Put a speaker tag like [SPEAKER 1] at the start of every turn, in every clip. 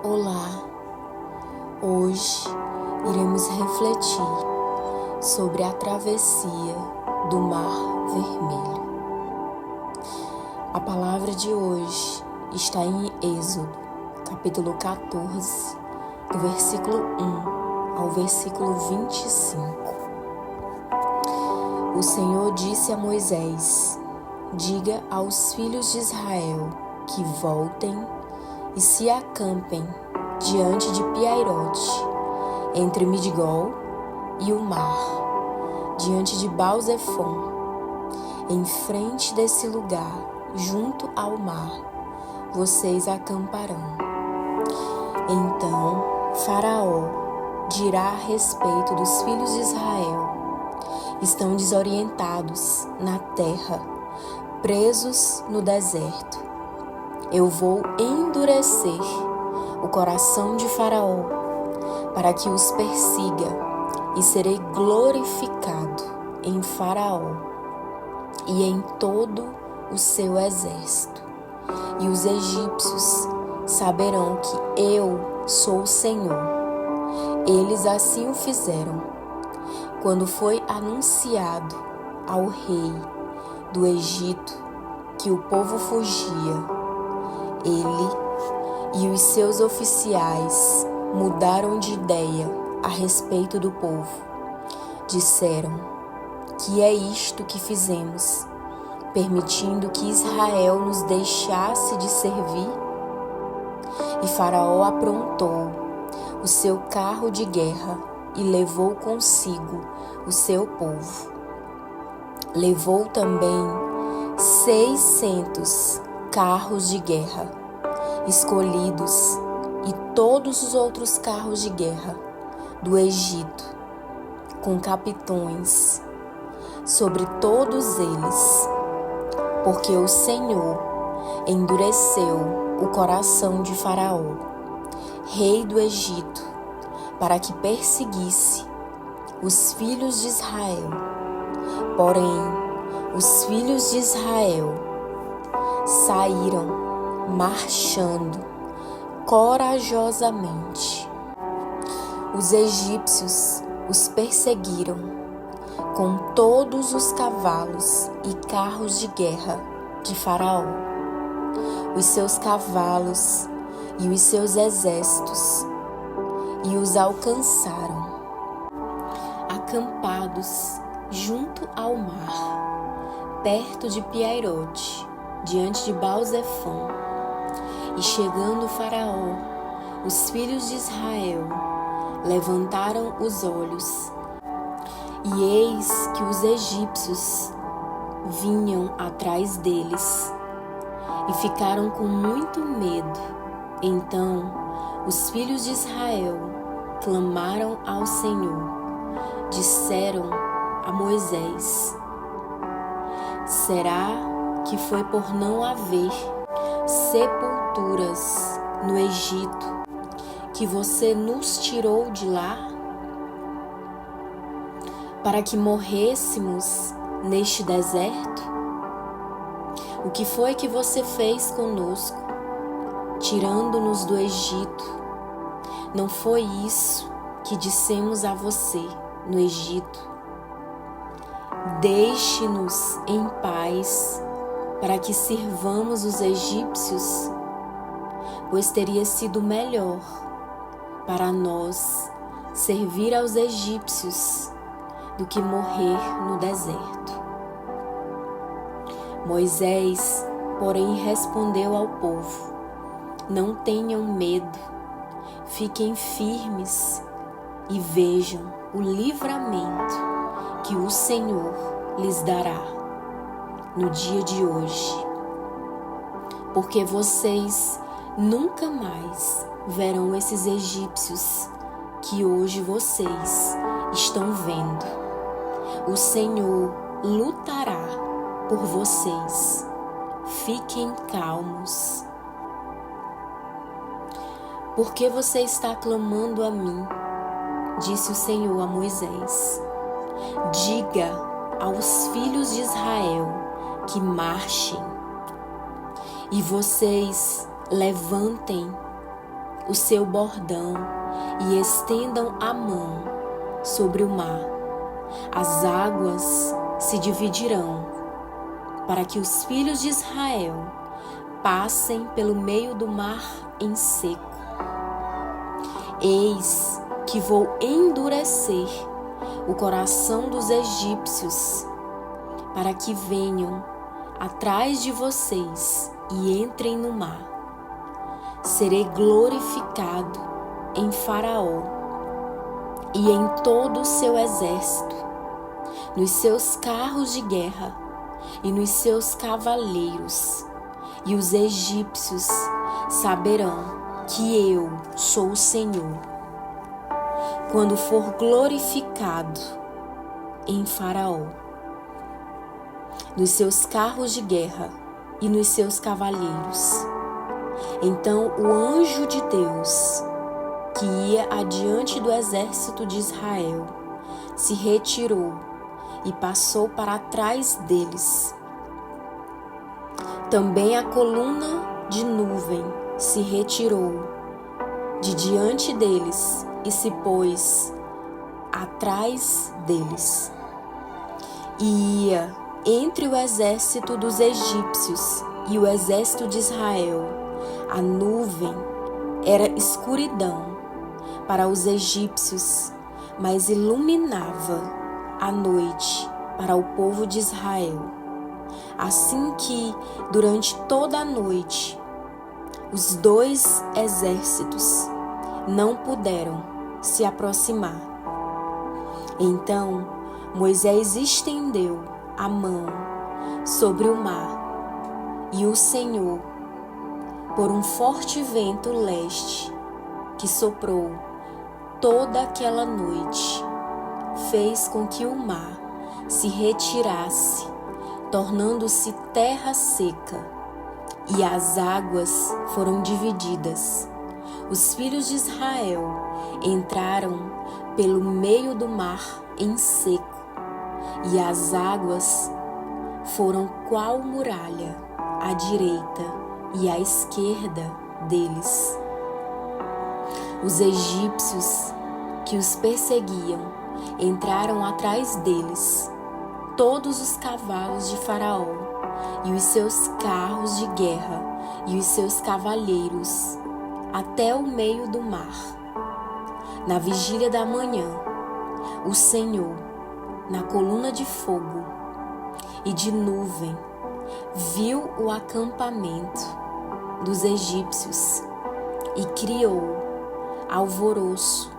[SPEAKER 1] Olá, hoje iremos refletir sobre a travessia do Mar Vermelho. A palavra de hoje está em Êxodo, capítulo 14, do versículo 1 ao versículo 25. O Senhor disse a Moisés: diga aos filhos de Israel que voltem e se acampem diante de Piairote, entre Midigol e o mar, diante de Baal-Zefon. Em frente desse lugar, junto ao mar, vocês acamparão. Então Faraó dirá a respeito dos filhos de Israel: estão desorientados na terra, presos no deserto. Eu vou endurecer o coração de Faraó para que os persiga, e serei glorificado em Faraó e em todo o seu exército. E os egípcios saberão que eu sou o Senhor. Eles assim o fizeram. Quando foi anunciado ao rei do Egito que o povo fugia, ele e os seus oficiais mudaram de ideia a respeito do povo. Disseram: que é isto que fizemos, permitindo que Israel nos deixasse de servir? E Faraó aprontou o seu carro de guerra e levou consigo o seu povo. Levou também 600 carros de guerra escolhidos e todos os outros carros de guerra do Egito, com capitões sobre todos eles, porque o Senhor endureceu o coração de Faraó, rei do Egito, para que perseguisse os filhos de Israel. Porém, os filhos de Israel saíram marchando corajosamente. Os egípcios os perseguiram com todos os cavalos e carros de guerra de Faraó, os seus cavalos e os seus exércitos, e os alcançaram, acampados junto ao mar, perto de Piairote, diante de Baal-Zefon. E chegando Faraó, os filhos de Israel levantaram os olhos, e eis que os egípcios vinham atrás deles, e ficaram com muito medo. Então os filhos de Israel clamaram ao Senhor. Disseram a Moisés: será que foi por não haver sepulturas no Egito que você nos tirou de lá, para que morrêssemos neste deserto? O que foi que você fez conosco, tirando-nos do Egito? Não foi isso que dissemos a você no Egito: deixe-nos em paz para que sirvamos os egípcios? Pois teria sido melhor para nós servir aos egípcios do que morrer no deserto. Moisés, porém, respondeu ao povo: não tenham medo, fiquem firmes e vejam o livramento que o Senhor lhes dará no dia de hoje, porque vocês nunca mais verão esses egípcios que hoje vocês estão vendo. O Senhor lutará por vocês. Fiquem calmos. Por que você está clamando a mim? Disse o Senhor a Moisés: diga aos filhos de Israel que marchem, e vocês levantem o seu bordão e estendam a mão sobre o mar. As águas se dividirão, para que os filhos de Israel passem pelo meio do mar em seco. Eis que vou endurecer o coração dos egípcios, para que venham atrás de vocês e entrem no mar. Serei glorificado em Faraó e em todo o seu exército, nos seus carros de guerra e nos seus cavaleiros, e os egípcios saberão que eu sou o Senhor, quando for glorificado em Faraó, nos seus carros de guerra e nos seus cavaleiros. Então o anjo de Deus, que ia adiante do exército de Israel, se retirou e passou para trás deles. Também a coluna de nuvem se retirou de diante deles e se pôs atrás deles. E ia entre o exército dos egípcios e o exército de Israel. A nuvem era escuridão para os egípcios, mas iluminava a noite para o povo de Israel. Assim que, durante toda a noite, os dois exércitos não puderam se aproximar. Então Moisés estendeu a mão sobre o mar, e o Senhor, por um forte vento leste que soprou toda aquela noite, fez com que o mar se retirasse, tornando-se terra seca, e as águas foram divididas. Os filhos de Israel entraram pelo meio do mar em seco, e as águas foram qual muralha à direita e à esquerda deles. Os egípcios que os perseguiam entraram atrás deles, todos os cavalos de Faraó e os seus carros de guerra e os seus cavaleiros, até o meio do mar. Na vigília da manhã, o Senhor, na coluna de fogo e de nuvem, viu o acampamento dos egípcios e criou alvoroço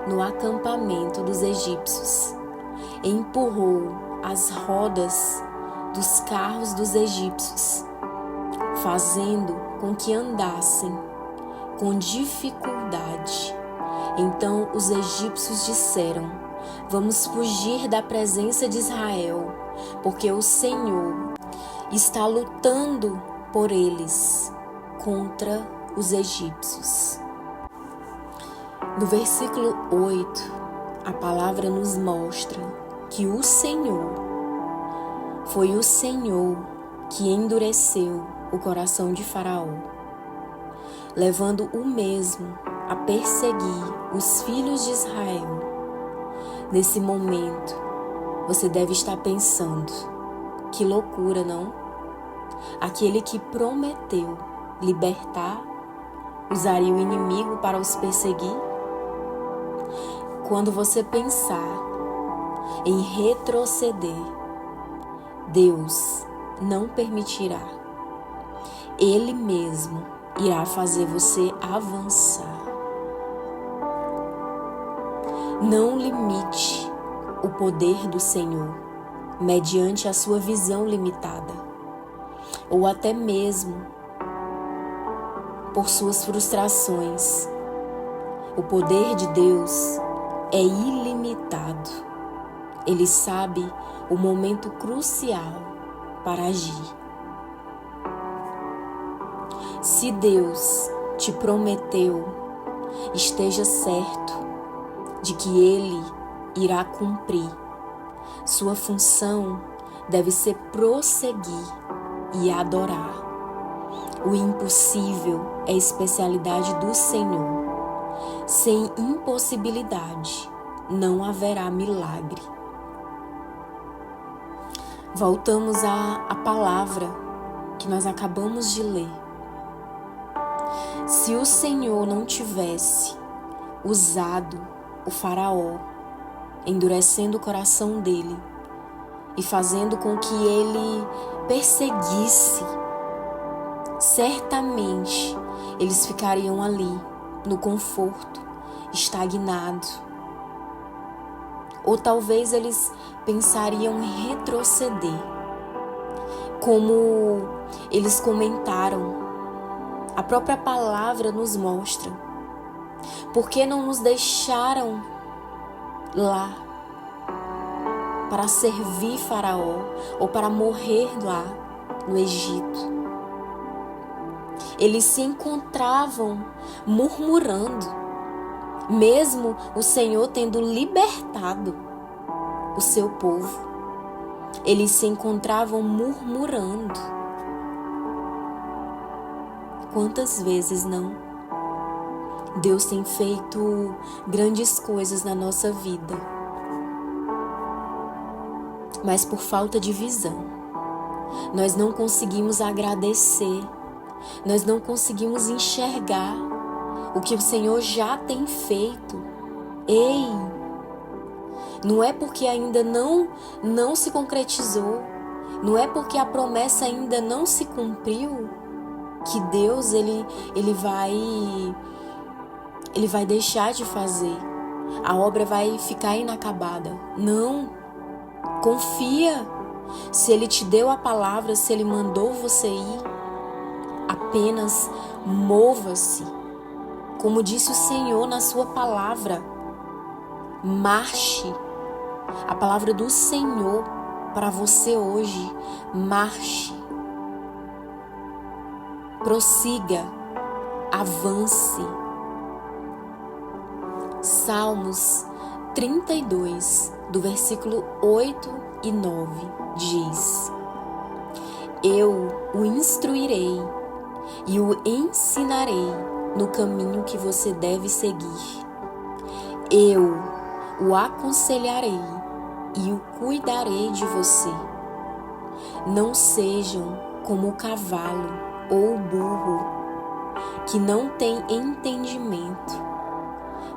[SPEAKER 1] no acampamento dos egípcios. Empurrou as rodas dos carros dos egípcios, fazendo com que andassem com dificuldade. Então os egípcios disseram: vamos fugir da presença de Israel, porque o Senhor está lutando por eles contra os egípcios. No versículo 8, a palavra nos mostra que o Senhor, foi o Senhor que endureceu o coração de Faraó, levando o mesmo a perseguir os filhos de Israel. Nesse momento, você deve estar pensando: que loucura, não? Aquele que prometeu libertar usaria o inimigo para os perseguir? Quando você pensar em retroceder, Deus não permitirá. Ele mesmo irá fazer você avançar. Não limite o poder do Senhor mediante a sua visão limitada, ou até mesmo por suas frustrações. O poder de Deus é ilimitado. Ele sabe o momento crucial para agir. Se Deus te prometeu, esteja certo de que Ele irá cumprir. Sua função deve ser prosseguir e adorar. O impossível é especialidade do Senhor. Sem impossibilidade não haverá milagre. Voltamos à palavra que nós acabamos de ler. Se o Senhor não tivesse usado o faraó, endurecendo o coração dele e fazendo com que ele perseguisse, certamente eles ficariam ali, no conforto, estagnados. Ou talvez eles pensariam em retroceder. Como eles comentaram, a própria palavra nos mostra. Por que não nos deixaram lá para servir Faraó ou para morrer lá no Egito? Eles se encontravam murmurando, mesmo o Senhor tendo libertado o seu povo. Eles se encontravam murmurando. Quantas vezes não? Deus tem feito grandes coisas na nossa vida, mas por falta de visão, nós não conseguimos agradecer, nós não conseguimos enxergar o que o Senhor já tem feito. Ei, não é porque ainda não se concretizou, não é porque a promessa ainda não se cumpriu, que Deus ele vai deixar de fazer. A obra vai ficar inacabada. Não. Confia. Se Ele te deu a palavra, se Ele mandou você ir, apenas mova-se. Como disse o Senhor na sua palavra, marche. A palavra do Senhor para você hoje, marche. Prossiga, avance. Salmos 32, do versículo 8 e 9, diz: Eu o instruirei e o ensinarei no caminho que você deve seguir. Eu o aconselharei e o cuidarei de você. Não sejam como o cavalo ou o burro, que não têm entendimento,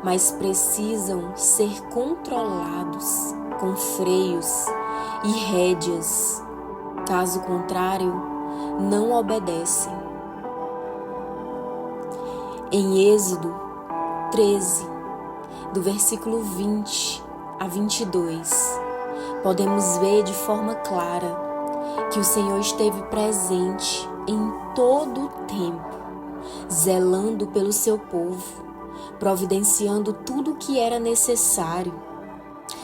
[SPEAKER 1] mas precisam ser controlados com freios e rédeas. Caso contrário, não obedecem. Em Êxodo 13, do versículo 20 a 22, podemos ver de forma clara que o Senhor esteve presente em todo o tempo, zelando pelo seu povo, providenciando tudo o que era necessário.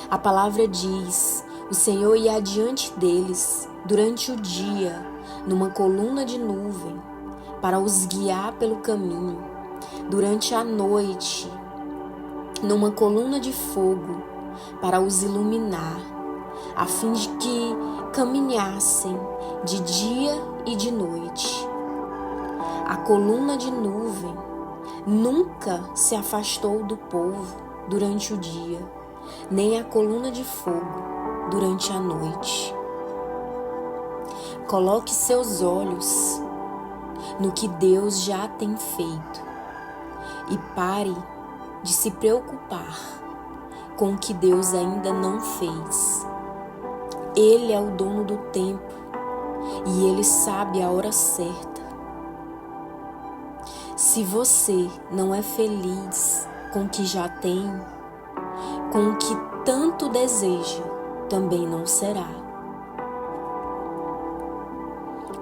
[SPEAKER 1] A palavra diz: o Senhor ia adiante deles durante o dia, numa coluna de nuvem, para os guiar pelo caminho. Durante a noite, numa coluna de fogo, para os iluminar, a fim de que caminhassem de dia e de noite. A coluna de nuvem nunca se afastou do povo durante o dia, nem a coluna de fogo durante a noite. Coloque seus olhos no que Deus já tem feito e pare de se preocupar com o que Deus ainda não fez. Ele é o dono do tempo e Ele sabe a hora certa. Se você não é feliz com o que já tem, com o que tanto deseja, também não será.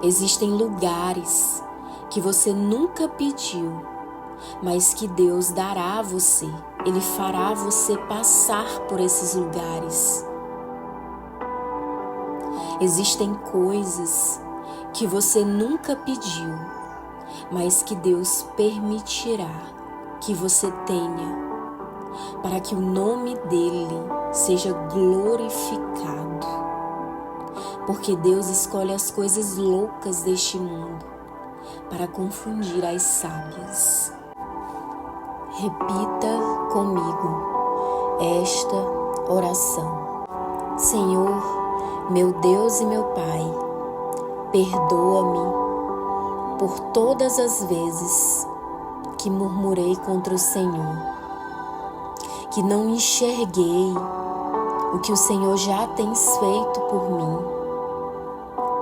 [SPEAKER 1] Existem lugares que você nunca pediu, mas que Deus dará a você. Ele fará você passar por esses lugares. Existem coisas que você nunca pediu, mas que Deus permitirá que você tenha, para que o nome dele seja glorificado. Porque Deus escolhe as coisas loucas deste mundo para confundir as sábias. Repita comigo esta oração. Senhor, meu Deus e meu Pai, perdoa-me por todas as vezes que murmurei contra o Senhor, que não enxerguei o que o Senhor já tem feito por mim.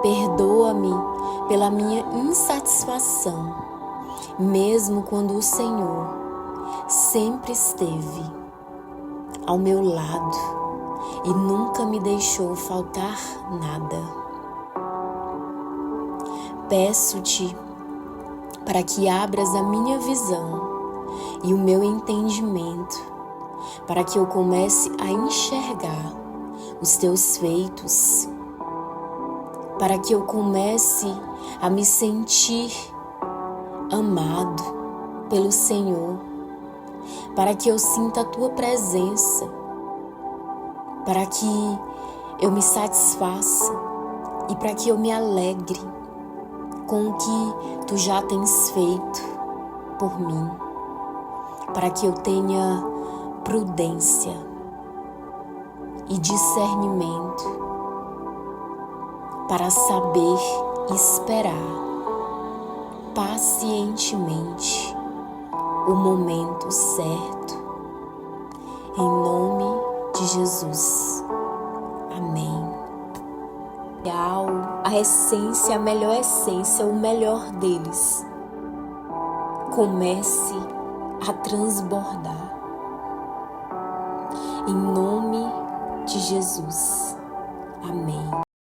[SPEAKER 1] Perdoa-me pela minha insatisfação, mesmo quando o Senhor sempre esteve ao meu lado e nunca me deixou faltar nada. Peço-te para que abras a minha visão e o meu entendimento, para que eu comece a enxergar os teus feitos, para que eu comece a me sentir amado pelo Senhor, para que eu sinta a tua presença, para que eu me satisfaça e para que eu me alegre com o que tu já tens feito por mim, para que eu tenha prudência e discernimento para saber esperar pacientemente o momento certo. Em nome de Jesus. Amém. A essência, a melhor essência, o melhor deles comece a transbordar. Em nome de Jesus. Amém.